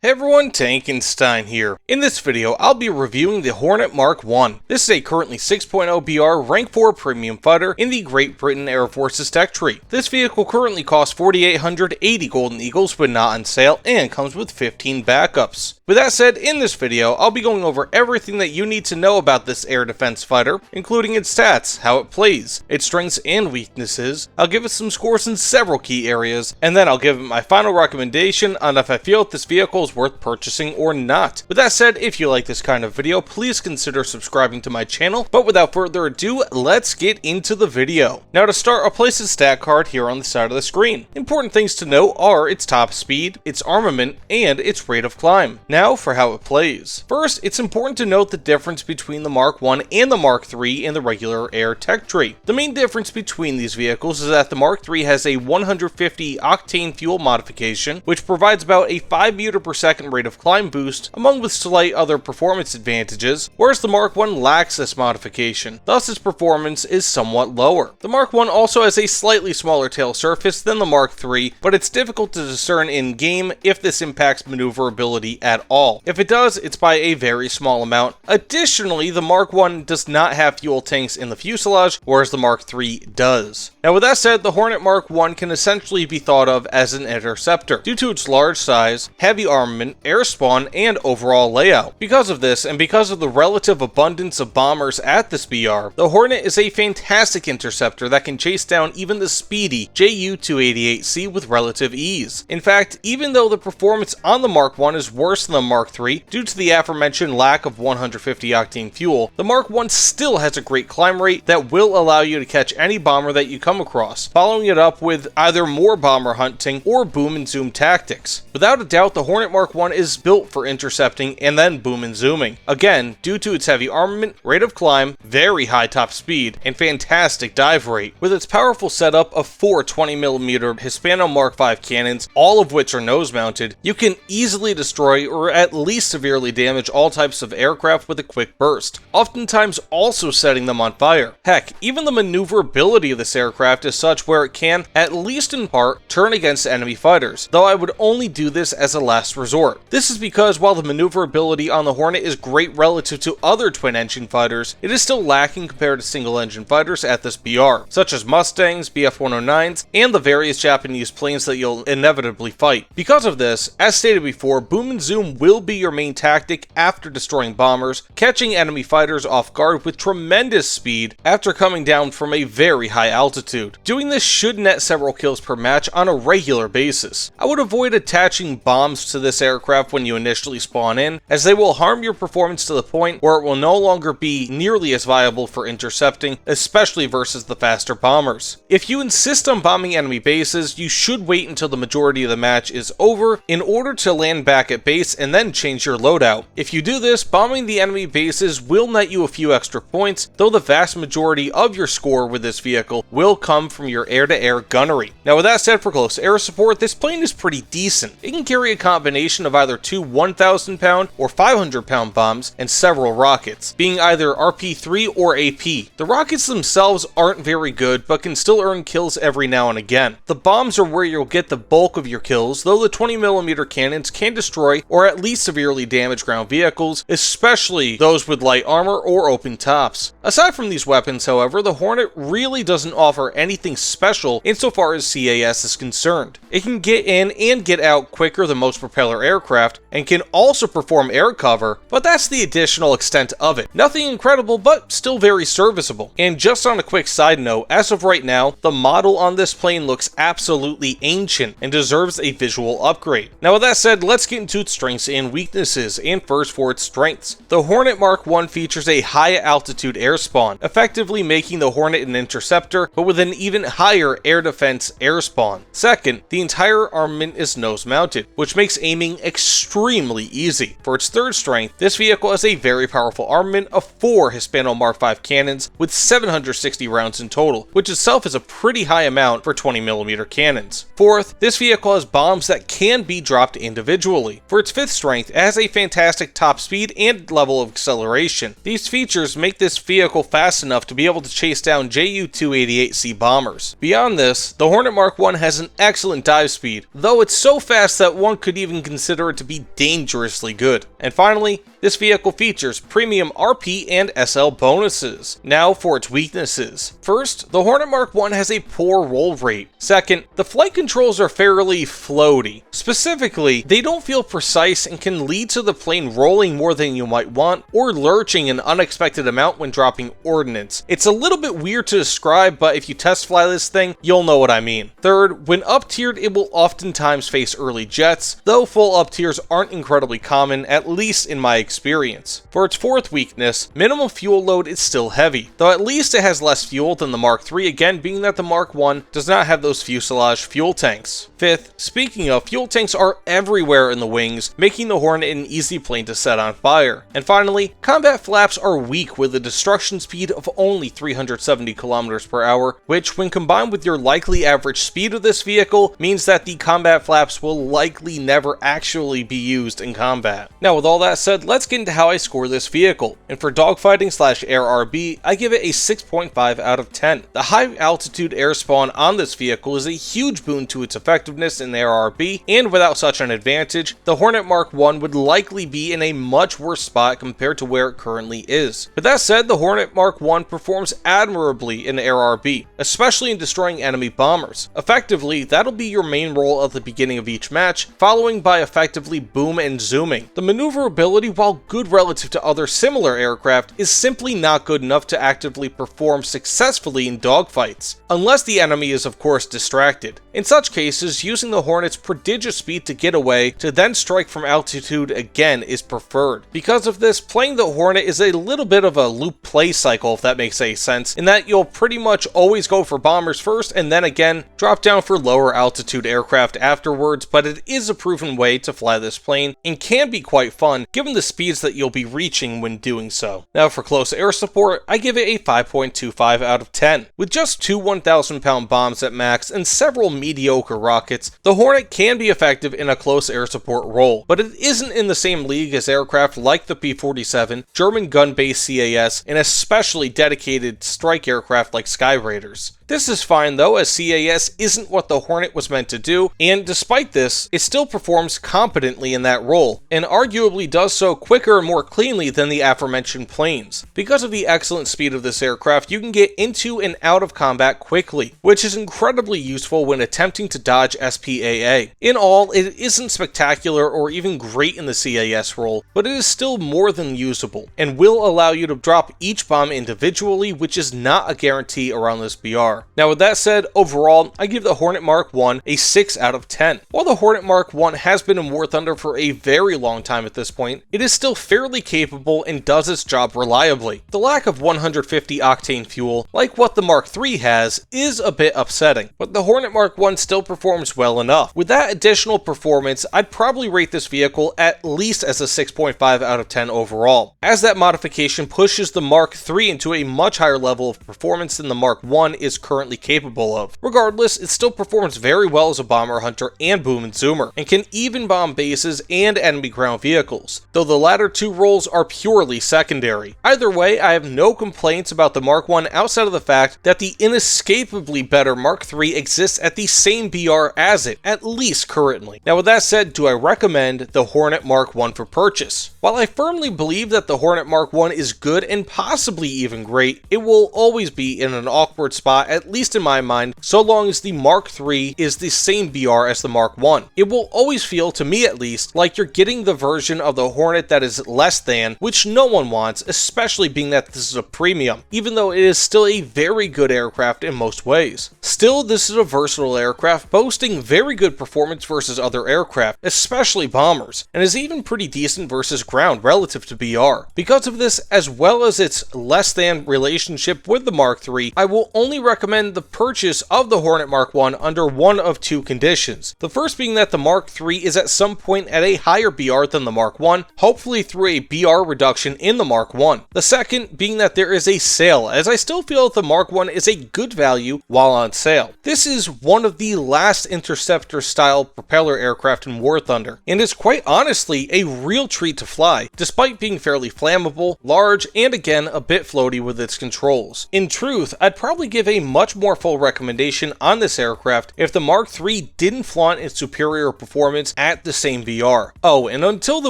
Hey everyone, Tankenstein here. In this video, I'll be reviewing the Hornet Mk.1. This is a currently 6.0 BR Rank 4 premium fighter in the Great Britain Air Force's tech tree. This vehicle currently costs 4,880 Golden Eagles but not on sale and comes with 15 backups. With that said, in this video, I'll be going over everything that you need to know about this air defense fighter, including its stats, how it plays, its strengths and weaknesses. I'll give it some scores in several key areas, and then I'll give it my final recommendation on if I feel this vehicle is worth purchasing or not. With that said, if you like this kind of video, please consider subscribing to my channel, but without further ado, let's get into the video. Now to start, I'll place a stat card here on the side of the screen. Important things to note are its top speed, its armament, and its rate of climb. Now for how it plays. First, it's important to note the difference between the Mk.1 and the Mk.3 in the regular air tech tree. The main difference between these vehicles is that the Mk.3 has a 150 octane fuel modification, which provides about a 5 meter per second rate of climb boost, among with slight other performance advantages, whereas the Mk.1 lacks this modification, thus its performance is somewhat lower. The Mk.1 also has a slightly smaller tail surface than the Mk.3, but it's difficult to discern in game if this impacts maneuverability at all. If it does, it's by a very small amount. Additionally, the Mk.1 does not have fuel tanks in the fuselage, whereas the Mk.3 does. Now with that said, the Hornet Mk.1 can essentially be thought of as an interceptor, due to its large size, heavy armament, air spawn, and overall layout. Because of this, and because of the relative abundance of bombers at this BR, the Hornet is a fantastic interceptor that can chase down even the speedy Ju-288C with relative ease. In fact, even though the performance on the Mk.1 is worse than the Mk.3 due to the aforementioned lack of 150 octane fuel, the Mk.1 still has a great climb rate that will allow you to catch any bomber that you come across, following it up with either more bomber hunting or boom and zoom tactics. Without a doubt, the Hornet Mk.1 is built for intercepting and then boom and zooming. Again, due to its heavy armament, rate of climb, very high top speed, and fantastic dive rate. With its powerful setup of 4 20mm Hispano Mark V cannons, all of which are nose mounted, you can easily destroy or at least severely damage all types of aircraft with a quick burst, oftentimes also setting them on fire. Heck, even the maneuverability of this aircraft is such where it can, at least in part, turn against enemy fighters, though I would only do this as a last resort. This is because while the maneuverability on the Hornet is great relative to other twin-engine fighters, it is still lacking compared to single-engine fighters at this BR, such as Mustangs, Bf-109s, and the various Japanese planes that you'll inevitably fight. Because of this, as stated before, boom and zoom will be your main tactic after destroying bombers, catching enemy fighters off guard with tremendous speed after coming down from a very high altitude. Doing this should net several kills per match on a regular basis. I would avoid attaching bombs to this aircraft when you initially spawn in, as they will harm your performance to the point where it will no longer be nearly as viable for intercepting, especially versus the faster bombers. If you insist on bombing enemy bases, you should wait until the majority of the match is over in order to land back at base and then change your loadout. If you do this, bombing the enemy bases will net you a few extra points, though the vast majority of your score with this vehicle will come from your air-to-air gunnery. Now with that said, for close air support, this plane is pretty decent. It can carry a combination of either two 1,000 pound or 500 pound bombs and several rockets, being either RP3 or AP. The rockets themselves aren't very good, but can still earn kills every now and again. The bombs are where you'll get the bulk of your kills, though the 20mm cannons can destroy or at least severely damage ground vehicles, especially those with light armor or open tops. Aside from these weapons, however, the Hornet really doesn't offer anything special insofar as CAS is concerned. It can get in and get out quicker than most propeller aircraft, and can also perform air cover, but that's the additional extent of it. Nothing incredible, but still very serviceable. And just on a quick side note, as of right now, the model on this plane looks absolutely ancient and deserves a visual upgrade. Now with that said, let's get into its strengths and weaknesses, and first for its strengths. The Hornet Mk.1 features a high altitude air spawn, effectively making the Hornet an interceptor, but with an even higher air defense air spawn. Second, the entire armament is nose mounted, which makes aiming extremely easy. For its third strength, this vehicle has a very powerful armament of 4 Hispano Mark V cannons with 760 rounds in total, which itself is a pretty high amount for 20mm cannons. Fourth, this vehicle has bombs that can be dropped individually. For its fifth strength, it has a fantastic top speed and level of acceleration. These features make this vehicle fast enough to be able to chase down Ju-288C bombers. Beyond this, the Hornet Mk.1 has an excellent dive speed, though it's so fast that one could even consider consider it to be dangerously good. And finally, this vehicle features premium RP and SL bonuses. Now for its weaknesses. First, the Hornet Mk.1 has a poor roll rate. Second, the flight controls are fairly floaty. Specifically, they don't feel precise and can lead to the plane rolling more than you might want, or lurching an unexpected amount when dropping ordnance. It's a little bit weird to describe, but if you test fly this thing, you'll know what I mean. Third, when up-tiered, it will oftentimes face early jets, though full up-tiers aren't incredibly common, at least in my experience. For its fourth weakness, minimum fuel load is still heavy, though at least it has less fuel than the Mark III, again being that the Mk.1 does not have those fuselage fuel tanks. Fifth, speaking of, fuel tanks are everywhere in the wings, making the Hornet an easy plane to set on fire. And finally, combat flaps are weak with a destruction speed of only 370 km per hour, which when combined with your likely average speed of this vehicle means that the combat flaps will likely never actually be used in combat. Now with all that said, let's get into how I score this vehicle. And for dogfighting / air RB, I give it a 6.5 out of 10. The high altitude air spawn on this vehicle is a huge boon to its effectiveness in air RB, and without such an advantage, the Hornet Mk.1 would likely be in a much worse spot compared to where it currently is. With that said, the Hornet Mk.1 performs admirably in air RB, especially in destroying enemy bombers. Effectively, that'll be your main role at the beginning of each match, following by effectively boom and zooming. The maneuverability, while good relative to other similar aircraft, is simply not good enough to actively perform successfully in dogfights, unless the enemy is of course distracted. In such cases, using the Hornet's prodigious speed to get away to then strike from altitude again is preferred. Because of this, playing the Hornet is a little bit of a loop play cycle, if that makes any sense, in that you'll pretty much always go for bombers first and then again drop down for lower altitude aircraft afterwards, but it is a proven way to fly this plane and can be quite fun given the speeds that you'll be reaching when doing so. Now for close air support, I give it a 5.25 out of 10. With just two 1,000-pound bombs at max and several mediocre rockets, the Hornet can be effective in a close air support role, but it isn't in the same league as aircraft like the P-47, German gun-based CAS, and especially dedicated strike aircraft like Sky Raiders. This is fine though, as CAS isn't what the Hornet was meant to do, and despite this, it still performs competently in that role, and arguably does so quicker and more cleanly than the aforementioned planes. Because of the excellent speed of this aircraft, you can get into and out of combat quickly, which is incredibly useful when attempting to dodge SPAA. In all, it isn't spectacular or even great in the CAS role, but it is still more than usable, and will allow you to drop each bomb individually, which is not a guarantee around this BR. Now with that said, overall, I give the Hornet Mk.1 a 6 out of 10. While the Hornet Mk.1 has been in War Thunder for a very long time at this point, it is still fairly capable and does its job reliably. The lack of 150 octane fuel, like what the Mark III has, is a bit upsetting, but the Hornet Mk.1 still performs well enough. With that additional performance, I'd probably rate this vehicle at least as a 6.5 out of 10 overall, as that modification pushes the Mark III into a much higher level of performance than the Mk.1 is currently capable of. Regardless, it still performs very well as a bomber hunter and boom and zoomer, and can even bomb bases and enemy ground vehicles, though the latter two roles are purely secondary. Either way, I have no complaints about the Mk.1 outside of the fact that the inescapably better Mark III exists at the same BR as it, at least currently. Now with that said, do I recommend the Hornet Mk.1 for purchase? While I firmly believe that the Hornet Mk.1 is good and possibly even great, it will always be in an awkward spot, at least in my mind, so long as the Mark III is the same BR as the Mk.1. It will always feel, to me at least, like you're getting the version of the Hornet that is less than, which no one wants, especially being that this is a premium, even though it is still a very good aircraft in most ways. Still, this is a versatile aircraft, boasting very good performance versus other aircraft, especially bombers, and is even pretty decent versus ground relative to BR. Because of this, as well as its less than relationship with the Mark III, I will only recommend the purchase of the Hornet Mk.1 under one of two conditions. The first being that the Mark III is at some point at a higher BR than the Mk.1, hopefully hopefully through a BR reduction in the Mark 1. The second being that there is a sale, as I still feel that the Mark 1 is a good value while on sale. This is one of the last interceptor style propeller aircraft in War Thunder, and is quite honestly a real treat to fly, despite being fairly flammable, large, and again a bit floaty with its controls. In truth, I'd probably give a much more full recommendation on this aircraft if the Mark 3 didn't flaunt its superior performance at the same BR. Oh, and until the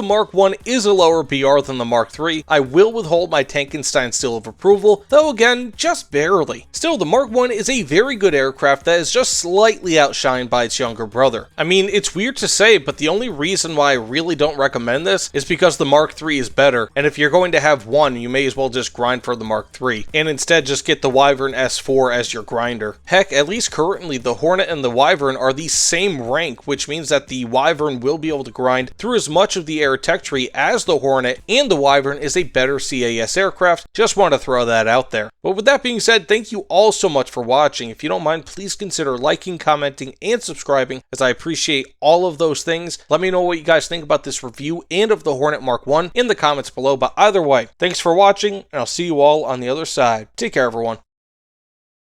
Mark 1 is a lower BR than the Mark 3, I will withhold my Tankenstein seal of approval, though again, just barely. Still, the Mark 1 is a very good aircraft that is just slightly outshined by its younger brother. I mean, it's weird to say, but the only reason why I really don't recommend this is because the Mark 3 is better, and if you're going to have one, you may as well just grind for the Mark 3, and instead just get the Wyvern S4 as your grinder. Heck, at least currently, the Hornet and the Wyvern are the same rank, which means that the Wyvern will be able to grind through as much of the air tech tree as the Hornet, and the Wyvern is a better CAS aircraft. Just want to throw that out there. But with that being said, thank you all so much for watching. If you don't mind, please consider liking, commenting, and subscribing, as I appreciate all of those things. Let me know what you guys think about this review and of the Hornet Mark 1 in the comments below. But either way, thanks for watching, and I'll see you all on the other side. Take care, everyone.